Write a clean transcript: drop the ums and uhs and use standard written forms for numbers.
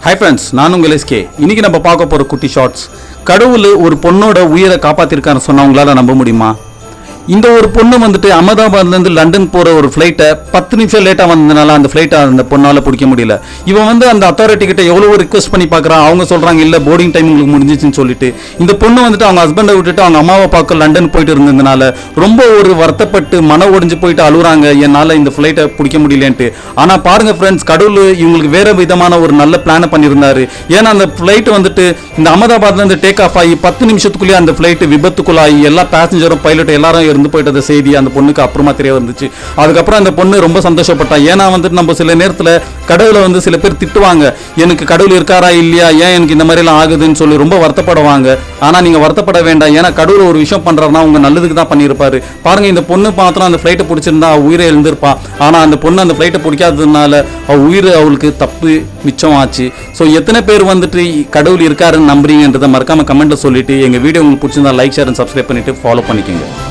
Hi friends, நான் உங்கள் SK. இன்னைக்கு நம்ம பார்க்க போகிற குட்டி ஷார்ட்ஸ். கடவுள் ஒரு பொண்ணோட உயிரை காப்பாற்றிருக்காருன்னு சொன்னால் உங்களால் நம்ப முடியுமா? இந்த ஒரு பொண்ணு வந்துட்டு அகமதாபாத்லேருந்து லண்டன் போகிற ஒரு ஃப்ளைட்டை 10 நிமிஷம் லேட்டாக வந்ததுனால அந்த ஃப்ளைட்டை அந்த பொண்ணால் பிடிக்க முடியல. இவன் வந்து அந்த அத்தாரிட்டி கிட்ட எவ்வளோ ரிக்வஸ்ட் பண்ணி பார்க்குறான். அவங்க சொல்கிறாங்க இல்லை, போர்டிங் டைம் உங்களுக்கு முடிஞ்சிச்சுன்னு சொல்லிட்டு. இந்த பொண்ணு வந்துட்டு அவங்க ஹஸ்பண்டை விட்டுட்டு அவங்க அம்மாவை பார்க்க லண்டன் போயிட்டு இருந்ததுனால ரொம்ப ஒரு வருத்தப்பட்டு மன ஒடிஞ்சு போயிட்டு அழுகுறாங்க, என்னால் இந்த ஃப்ளைட்டை பிடிக்க முடியலன்ட்டு. ஆனால் பாருங்கள் ஃப்ரெண்ட்ஸ், கடவுள் இவங்களுக்கு வேறு விதமான ஒரு நல்ல பிளானை பண்ணியிருந்தாரு. ஏன்னா அந்த ஃப்ளைட்டு வந்துட்டு இந்த அகமதாபாத்லேருந்து டேக் ஆஃப் ஆகி 10 நிமிஷத்துக்குள்ளேயே அந்த ஃப்ளைட்டு விபத்துக்குள்ளாகி எல்லா பேசஞ்சரும் பைலட் எல்லாரும் இருந்து போயிட்டத செய்தி அந்த பொண்ணுக்கு அப்புறமா தெரிய வந்துச்சு. அதுக்கப்புறம் அந்த பொண்ணு ரொம்ப சந்தோஷப்பட்டா. ஏன்னா வந்துட்டு நம்ம சில நேரத்தில் கடவுளை வந்து சில பேர் திட்டுவாங்க, எனக்கு கடவுள் இருக்காரா இல்லையா, ஏன் எனக்கு இந்த மாதிரிலாம் ஆகுதுன்னு சொல்லி ரொம்ப வருத்தப்படுவாங்க. ஆனால் நீங்கள் வருத்தப்பட வேண்டாம். ஏன்னா கடவுள் ஒரு விஷயம் பண்ணுறாருன்னா உங்கள் நல்லதுக்கு தான் பண்ணியிருப்பாரு. பாருங்கள், இந்த பொண்ணு மாத்திரம் அந்த ஃப்ளைட்டை பிடிச்சிருந்தா உயிரை எழுந்திருப்பா. ஆனால் அந்த பொண்ணு அந்த ஃப்ளைட்டை பிடிக்காததுனால உயிர் அவளுக்கு தப்பு மிச்சம் ஆச்சு. ஸோ எத்தனை பேர் வந்துட்டு கடவுள் இருக்காருன்னு நம்புறீங்கன்றதை மறக்காமல் கமெண்ட்டில் சொல்லிட்டு எங்கள் வீடியோ உங்களுக்கு பிடிச்சிருந்தா லைக், ஷேர் அண்ட் சப்ஸ்கிரைப் பண்ணிவிட்டு ஃபாலோ பண்ணிக்கோங்க.